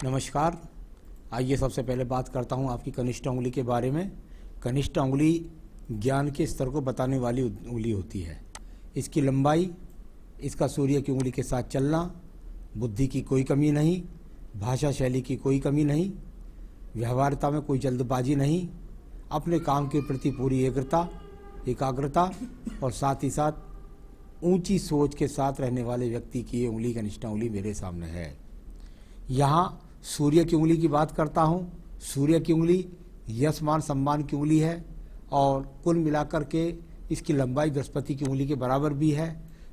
नमस्कार। आइए सबसे पहले बात करता हूं आपकी कनिष्ठ उंगली के बारे में। कनिष्ठ उंगली ज्ञान के स्तर को बताने वाली उंगली होती है। इसकी लंबाई, इसका सूर्य की उंगली के साथ चलना, बुद्धि की कोई कमी नहीं, भाषा शैली की कोई कमी नहीं, व्यवहारिता में कोई जल्दबाजी नहीं, अपने काम के प्रति पूरी एकाग्रता और साथ ही साथ ऊंची सोच के साथ रहने वाले व्यक्ति की ये उंगली कनिष्ठ उंगली मेरे सामने है। यहाँ सूर्य की उंगली की बात करता हूँ। सूर्य की उंगली यश मान सम्मान की उंगली है और कुल मिलाकर के इसकी लंबाई बृहस्पति की उंगली के बराबर भी है।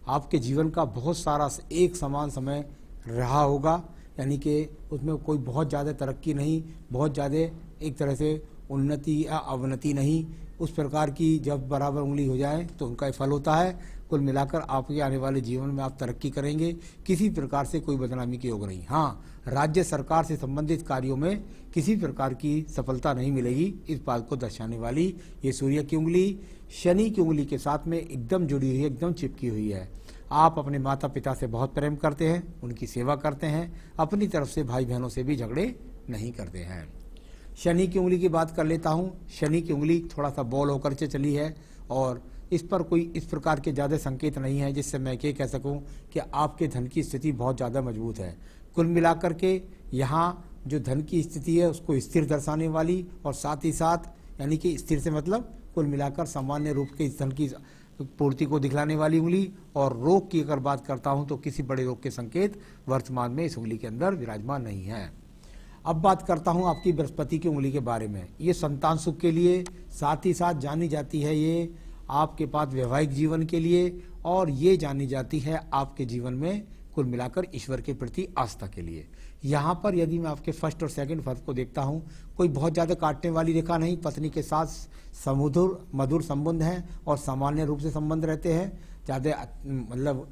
आपके जीवन का बहुत सारा एक समान समय रहा होगा, यानी कि उसमें कोई बहुत ज़्यादा तरक्की नहीं, बहुत ज़्यादा एक तरह से उन्नति या अवनति नहीं। उस प्रकार की जब बराबर उंगली हो जाए तो उनका ये फल होता है। कुल मिलाकर आपके आने वाले जीवन में आप तरक्की करेंगे, किसी प्रकार से कोई बदनामी के योग नहीं। हाँ, राज्य सरकार से संबंधित कार्यों में किसी प्रकार की सफलता नहीं मिलेगी, इस बात को दर्शाने वाली ये सूर्य की उंगली शनि की उंगली के साथ में एकदम जुड़ी हुई है, एकदम चिपकी हुई है। आप अपने माता पिता से बहुत प्रेम करते हैं, उनकी सेवा करते हैं, अपनी तरफ से भाई बहनों से भी झगड़े नहीं करते हैं। शनि की उंगली की बात कर लेता हूँ। शनि की उंगली थोड़ा सा बॉल होकर के चली है और इस पर कोई इस प्रकार के ज़्यादा संकेत नहीं है जिससे मैं ये कह सकूं कि आपके धन की स्थिति बहुत ज़्यादा मजबूत है। कुल मिलाकर के यहाँ जो धन की स्थिति है उसको स्थिर दर्शाने वाली और साथ ही साथ, यानी कि स्थिर से मतलब कुल मिलाकर सामान्य रूप के इस धन की पूर्ति को दिखलाने वाली उंगली। और रोग की अगर बात करता हूँ तो किसी बड़े रोग के संकेत वर्तमान में इस उंगली के अंदर विराजमान नहीं है। अब बात करता हूँ आपकी बृहस्पति की उंगली के बारे में। ये संतान सुख के लिए, साथ ही साथ जानी जाती है ये आपके पास वैवाहिक जीवन के लिए, और ये जानी जाती है आपके जीवन में कुल मिलाकर ईश्वर के प्रति आस्था के लिए। यहाँ पर यदि मैं आपके फर्स्ट और सेकंड फर्स्ट को देखता हूँ, कोई बहुत ज़्यादा काटने वाली रेखा नहीं, पत्नी के साथ समुद्र मधुर संबंध है और सामान्य रूप से संबंध रहते हैं। ज़्यादा मतलब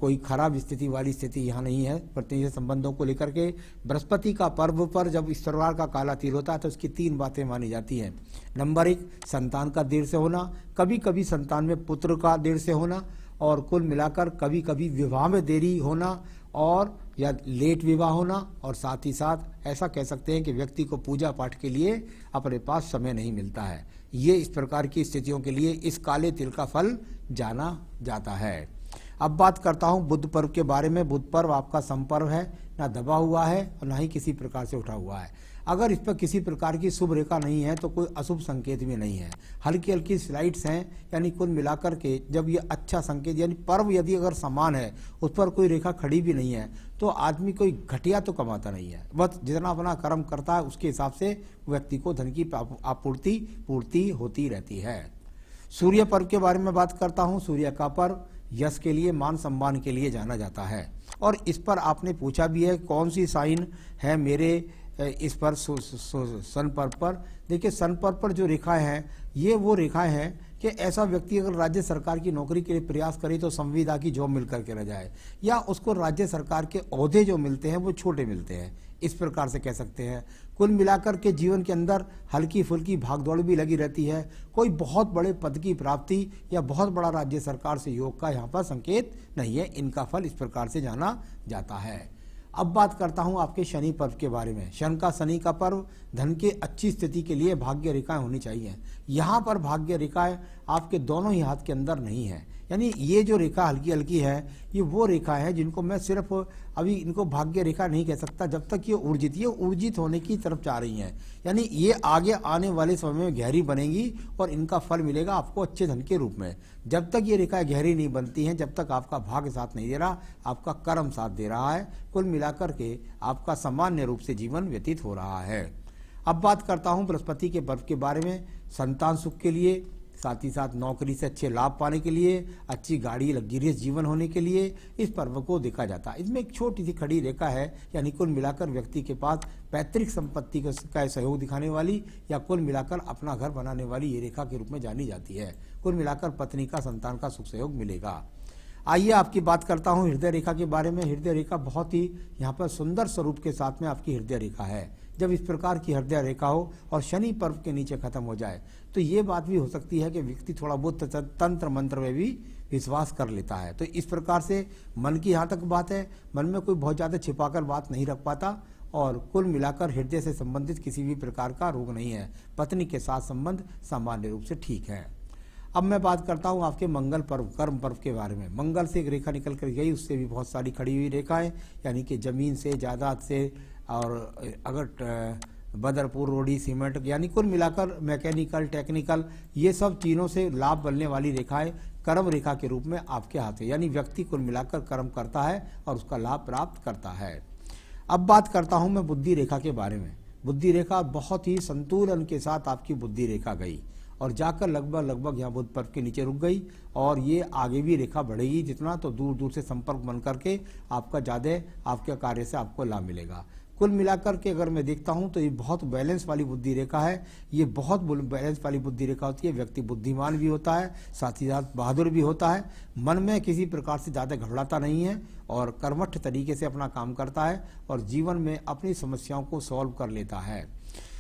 कोई खराब स्थिति वाली स्थिति यहाँ नहीं है पत्नी से संबंधों को लेकर के। बृहस्पति का पर्व पर जब इस प्रकार का काला तिल होता है तो उसकी 3 बातें मानी जाती हैं। नंबर 1, संतान का देर से होना, कभी कभी संतान में पुत्र का देर से होना, और कुल मिलाकर कभी कभी विवाह में देरी होना और या लेट विवाह होना, और साथ ही साथ ऐसा कह सकते हैं कि व्यक्ति को पूजा पाठ के लिए अपने पास समय नहीं मिलता है। ये इस प्रकार की स्थितियों के लिए इस काले तिल का फल जाना जाता है। अब बात करता हूँ बुध पर्व के बारे में। बुध पर्व आपका संपर्व है, ना दबा हुआ है और ना ही किसी प्रकार से उठा हुआ है। अगर इस पर किसी प्रकार की शुभ रेखा नहीं है तो कोई अशुभ संकेत भी नहीं है। हल्की हल्की स्लाइड्स हैं, यानी कुल मिलाकर के जब ये अच्छा संकेत, यानी पर्व यदि अगर समान है, उस पर कोई रेखा खड़ी भी नहीं है, तो आदमी कोई घटिया तो कमाता नहीं है। बस जितना अपना कर्म करता है उसके हिसाब से व्यक्ति को धन की पूर्ति होती रहती है। सूर्य पर्व के बारे में बात करता हूँ। सूर्य का पर्व यश के लिए, मान सम्मान के लिए जाना जाता है, और इस पर आपने पूछा भी है कौन सी साइन है मेरे इस पर सन पर्व पर। देखिए, सन पर्व पर जो रेखाएं हैं ये वो रेखाएं हैं कि ऐसा व्यक्ति अगर राज्य सरकार की नौकरी के लिए प्रयास करे तो संविदा की जॉब मिल करके रह जाए, या उसको राज्य सरकार के ओहदे जो मिलते हैं वो छोटे मिलते हैं, इस प्रकार से कह सकते हैं। कुल मिलाकर के जीवन के अंदर हल्की फुल्की भागदौड़ भी लगी रहती है। कोई बहुत बड़े पद की प्राप्ति या बहुत बड़ा राज्य सरकार से योग का यहाँ पर संकेत नहीं है। इनका फल इस प्रकार से जाना जाता है। अब बात करता हूँ आपके शनि पर्व के बारे में। शनि का पर्व धन के अच्छी स्थिति के लिए भाग्य रेखाएं होनी चाहिए। यहाँ पर भाग्य रेखाएं आपके दोनों ही हाथ के अंदर नहीं है, यानी ये जो रेखा हल्की हल्की है ये वो रेखा है जिनको मैं सिर्फ अभी इनको भाग्य रेखा नहीं कह सकता जब तक ये ऊर्जित होने की तरफ जा रही हैं। यानी ये आगे आने वाले समय में गहरी बनेंगी और इनका फल मिलेगा आपको अच्छे धन के रूप में। जब तक ये रेखाएं गहरी नहीं बनती हैं, जब तक आपका भाग्य साथ नहीं दे रहा, आपका कर्म साथ दे रहा है, कुल मिलाकर के आपका सामान्य रूप से जीवन व्यतीत हो रहा है। अब बात करता हूँ बृहस्पति के पर्व के बारे में। संतान सुख के लिए, साथ ही साथ नौकरी से अच्छे लाभ पाने के लिए, अच्छी गाड़ी लग्जरियस जीवन होने के लिए इस पर्व को देखा जाता है। इसमें एक छोटी सी खड़ी रेखा है, यानी कुल मिलाकर व्यक्ति के पास पैतृक संपत्ति का सहयोग दिखाने वाली या कुल मिलाकर अपना घर बनाने वाली ये रेखा के रूप में जानी जाती है। कुल मिलाकर पत्नी का, संतान का सुख सहयोग मिलेगा। आइए आपकी बात करता हूँ हृदय रेखा के बारे में। हृदय रेखा बहुत ही यहाँ पर सुंदर स्वरूप के साथ में आपकी हृदय रेखा है। जब इस प्रकार की हृदय रेखा हो और शनि पर्व के नीचे खत्म हो जाए तो ये बात भी हो सकती है कि व्यक्ति थोड़ा बहुत तंत्र मंत्र में भी विश्वास कर लेता है। तो इस प्रकार से मन की यहाँ तक बात है, मन में कोई बहुत ज़्यादा छिपाकर बात नहीं रख पाता और कुल मिलाकर हृदय से संबंधित किसी भी प्रकार का रोग नहीं है। पत्नी के साथ संबंध सामान्य रूप से ठीक है। अब मैं बात करता हूँ आपके मंगल पर्व, कर्म पर्व के बारे में। मंगल से एक रेखा निकल कर गई, उससे भी बहुत सारी खड़ी हुई रेखाएं, यानी कि जमीन से, जायदाद से, और अगर बदरपुर, रोडी, सीमेंट, यानी कुल मिलाकर मैकेनिकल, टेक्निकल, ये सब चीज़ों से लाभ बनने वाली रेखाएं कर्म रेखा के रूप में आपके हाथ है। यानी व्यक्ति कुल मिलाकर कर्म करता है और उसका लाभ प्राप्त करता है। अब बात करता हूं मैं बुद्धि रेखा के बारे में। बुद्धि रेखा बहुत ही संतुलन के साथ आपकी बुद्धि रेखा गई और जाकर लगभग यहाँ बुध पर्व के नीचे रुक गई, और ये आगे भी रेखा बढ़ेगी जितना, तो दूर दूर से संपर्क बन करके आपका ज़्यादा आपके कार्य से आपको लाभ मिलेगा। कुल मिलाकर के अगर मैं देखता हूं तो ये बहुत बैलेंस वाली बुद्धि रेखा है। ये बहुत बैलेंस वाली बुद्धि रेखा होती है। व्यक्ति बुद्धिमान भी होता है, साथ ही साथ बहादुर भी होता है, मन में किसी प्रकार से ज़्यादा घबराता नहीं है और कर्मठ तरीके से अपना काम करता है और जीवन में अपनी समस्याओं को सॉल्व कर लेता है।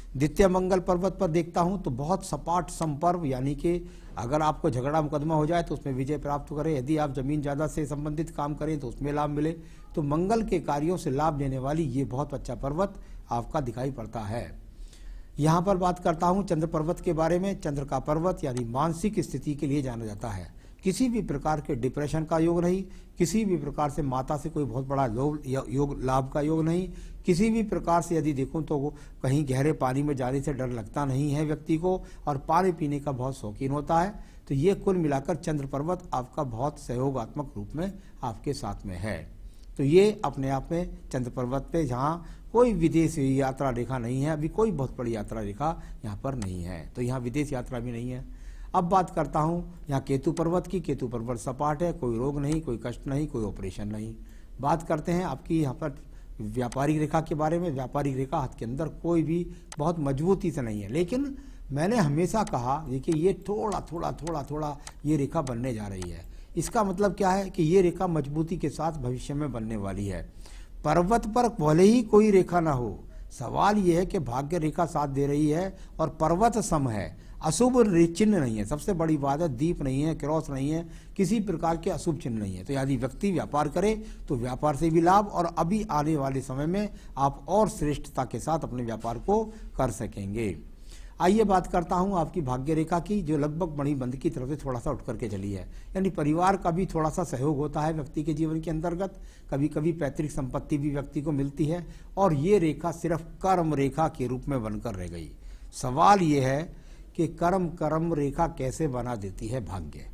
द्वितीय मंगल पर्वत पर देखता हूं तो बहुत सपाट संपर्व, यानी कि अगर आपको झगड़ा मुकदमा हो जाए तो उसमें विजय प्राप्त करें, यदि आप जमीन जायदाद से संबंधित काम करें तो उसमें लाभ मिले। तो मंगल के कार्यों से लाभ लेने वाली ये बहुत अच्छा पर्वत आपका दिखाई पड़ता है। यहाँ पर बात करता हूँ चंद्र पर्वत के बारे में। चंद्र का पर्वत यानी मानसिक स्थिति के लिए जाना जाता है। किसी भी प्रकार के डिप्रेशन का योग नहीं, किसी भी प्रकार से माता से कोई बहुत बड़ा योग लाभ का योग नहीं, किसी भी प्रकार से यदि देखूं तो कहीं गहरे पानी में जाने से डर लगता नहीं है व्यक्ति को, और पानी पीने का बहुत शौकीन होता है। तो ये कुल मिलाकर चंद्र पर्वत आपका बहुत सहयोगात्मक रूप में आपके साथ में है। तो ये अपने आप में चंद्र पर्वत पे, जहाँ कोई विदेश यात्रा रेखा नहीं है, अभी कोई बहुत बड़ी यात्रा रेखा यहाँ पर नहीं है, तो यहाँ विदेश यात्रा भी नहीं है। अब बात करता हूँ यहाँ केतु पर्वत की। केतु पर्वत सपाट है, कोई रोग नहीं, कोई कष्ट नहीं, कोई ऑपरेशन नहीं। बात करते हैं आपकी यहाँ पर व्यापारिक रेखा के बारे में। व्यापारिक रेखा हाथ के अंदर कोई भी बहुत मजबूती से नहीं है, लेकिन मैंने हमेशा कहा देखिए ये थोड़ा ये रेखा बनने जा रही है। इसका मतलब क्या है कि ये रेखा मजबूती के साथ भविष्य में बनने वाली है। पर्वत पर भले ही कोई रेखा ना हो, सवाल ये है कि भाग्य रेखा साथ दे रही है और पर्वत सम है, अशुभ चिन्ह नहीं है। सबसे बड़ी बात है दीप नहीं है, क्रॉस नहीं है, किसी प्रकार के अशुभ चिन्ह नहीं है। तो यदि व्यक्ति व्यापार करे तो व्यापार से भी लाभ, और अभी आने वाले समय में आप और श्रेष्ठता के साथ अपने व्यापार को कर सकेंगे। आइए बात करता हूं आपकी भाग्य रेखा की, जो लगभग मणि बंध की तरफ से थोड़ा सा उठ करके चली है। यानी परिवार का भी थोड़ा सा सहयोग होता है व्यक्ति के जीवन के अंतर्गत, कभी कभी पैतृक संपत्ति भी व्यक्ति को मिलती है, और ये रेखा सिर्फ कर्म रेखा के रूप में बनकर रह गई। सवाल ये है कि कर्म रेखा कैसे बना देती है भाग्य।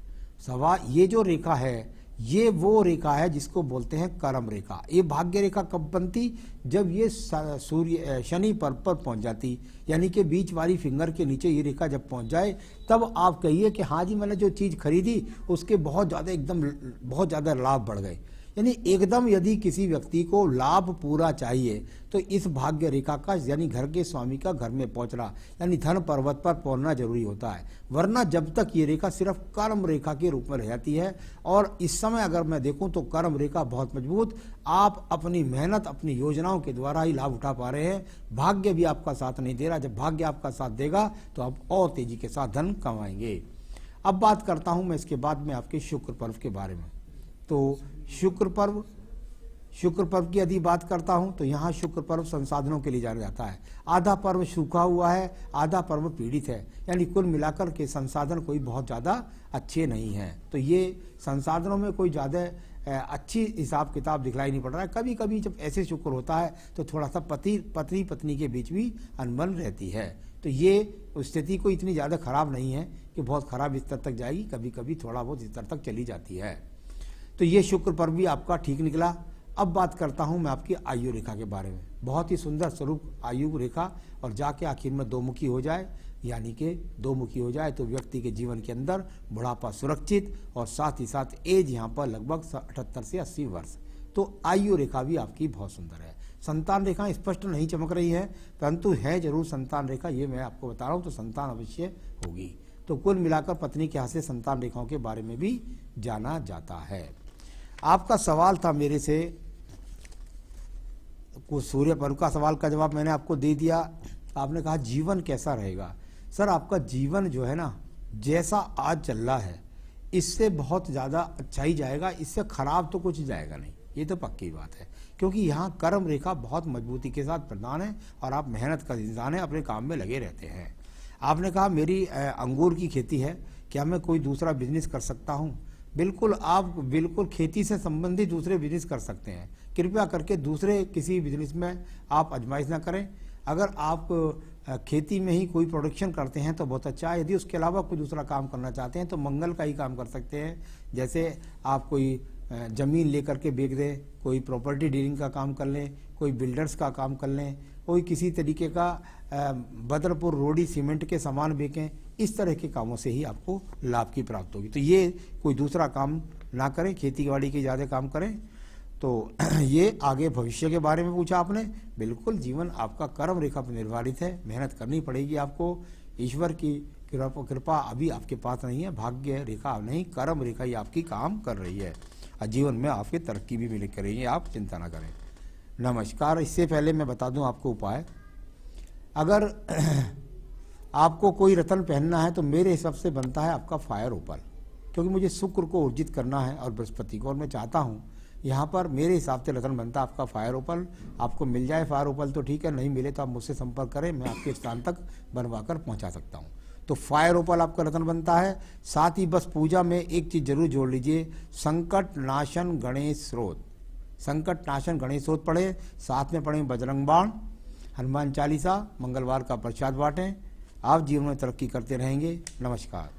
सवाल ये जो रेखा है ये वो रेखा है जिसको बोलते हैं कर्म रेखा। ये भाग्य रेखा कब बनती? जब ये शनि पर्व पर पहुंच जाती, यानी कि बीच वाली फिंगर के नीचे ये रेखा जब पहुंच जाए, तब आप कहिए कि हाँ जी मैंने जो चीज़ खरीदी उसके बहुत ज़्यादा लाभ बढ़ गए। यानी एकदम यदि किसी व्यक्ति को लाभ पूरा चाहिए तो इस भाग्य रेखा का, यानी घर के स्वामी का घर में पहुंचना, यानी धन पर्वत पर पहुंचना जरूरी होता है। वरना जब तक ये रेखा सिर्फ कर्म रेखा के रूप में रह जाती है, और इस समय अगर मैं देखूं तो कर्म रेखा बहुत मजबूत, आप अपनी मेहनत, अपनी योजनाओं के द्वारा ही लाभ उठा पा रहे हैं। भाग्य भी आपका साथ नहीं दे रहा। जब भाग्य आपका साथ देगा तो आप और तेजी के साथ धन कमाएंगे। अब बात करता हूं मैं इसके बाद में आपके शुक्र पर्व के बारे में। तो शुक्र पर्व की यदि बात करता हूं तो यहाँ शुक्र पर्व संसाधनों के लिए जाना जाता है। आधा पर्व सूखा हुआ है, आधा पर्व पीड़ित है, यानी कुल मिलाकर के संसाधन कोई बहुत ज़्यादा अच्छे नहीं हैं। तो ये संसाधनों में कोई ज़्यादा अच्छी हिसाब किताब दिखलाई नहीं पड़ रहा है। कभी कभी जब ऐसे शुक्र होता है तो थोड़ा सा पति पत्नी के बीच भी अनबन रहती है। तो ये स्थिति कोई इतनी ज़्यादा खराब नहीं है कि बहुत खराब स्तर तक जाएगी, कभी कभी थोड़ा बहुत स्तर तक चली जाती है। तो ये शुक्र पर्व भी आपका ठीक निकला। अब बात करता हूं मैं आपकी आयु रेखा के बारे में। बहुत ही सुंदर स्वरूप आयु रेखा, और जाके आखिर में दोमुखी हो जाए, यानी कि दोमुखी हो जाए तो व्यक्ति के जीवन के अंदर बुढ़ापा सुरक्षित, और साथ ही साथ एज यहाँ पर लगभग 78 से 80 वर्ष। तो आयु रेखा भी आपकी बहुत सुंदर है। संतान रेखा स्पष्ट नहीं चमक रही है, परंतु है जरूर संतान रेखा, ये मैं आपको बता रहा हूँ। तो संतान अवश्य होगी। तो कुल मिलाकर पत्नी के हाथ से संतान रेखाओं के बारे में भी जाना जाता है। आपका सवाल था मेरे से, कुछ सूर्य पर्व का सवाल का जवाब मैंने आपको दे दिया। आपने कहा जीवन कैसा रहेगा। सर आपका जीवन जो है ना, जैसा आज चल रहा है इससे बहुत ज़्यादा अच्छा ही जाएगा, इससे खराब तो कुछ जाएगा नहीं, ये तो पक्की बात है। क्योंकि यहाँ कर्म रेखा बहुत मजबूती के साथ प्रदान है और आप मेहनत का इंसान है, अपने काम में लगे रहते हैं। आपने कहा मेरी अंगूर की खेती है, क्या मैं कोई दूसरा बिजनेस कर सकता हूँ? बिल्कुल, आप बिल्कुल खेती से संबंधित दूसरे बिजनेस कर सकते हैं। कृपया करके दूसरे किसी बिजनेस में आप आजमाइश ना करें। अगर आप खेती में ही कोई प्रोडक्शन करते हैं तो बहुत अच्छा है। यदि उसके अलावा कोई दूसरा काम करना चाहते हैं तो मंगल का ही काम कर सकते हैं। जैसे आप कोई ज़मीन लेकर के बेच दें, कोई प्रॉपर्टी डीलिंग का काम कर लें, कोई बिल्डर्स का काम कर लें, कोई किसी तरीके का बदरपुर रोडी सीमेंट के सामान बेचें। इस तरह के कामों से ही आपको लाभ की प्राप्त होगी। तो ये कोई दूसरा काम ना करें, खेती बाड़ी के ज़्यादा काम करें। तो ये आगे भविष्य के बारे में पूछा आपने। बिल्कुल, जीवन आपका कर्म रेखा पर निर्धारित है, मेहनत करनी पड़ेगी आपको। ईश्वर की कृपा अभी आपके पास नहीं है, भाग्य रेखा नहीं, कर्म रेखा ही आपकी काम कर रही है और जीवन में आपकी तरक्की भी मिल करेगी, आप चिंता ना करें। नमस्कार। इससे पहले मैं बता दूं आपको उपाय। अगर आपको कोई रत्न पहनना है तो मेरे हिसाब से बनता है आपका फायर ओपल, क्योंकि मुझे शुक्र को ऊर्जित करना है और बृहस्पति को, और मैं चाहता हूँ यहाँ पर मेरे हिसाब से रत्न बनता है आपका फायर ओपल। आपको मिल जाए फायर ओपल तो ठीक है, नहीं मिले तो आप मुझसे संपर्क करें, मैं आपके स्थान तक बनवा कर पहुँचा सकता हूँ। तो फायर ओपल आपका रत्न बनता है। साथ ही बस पूजा में एक चीज़ जरूर जोड़ लीजिए, संकट नाशन गणेश स्रोत, संकट नाशन गणेश स्रोत पढ़े, साथ में पढ़ें बजरंग बाण, हनुमान चालीसा, मंगलवार का प्रसाद बांटें। आप जीवन में तरक्की करते रहेंगे। नमस्कार।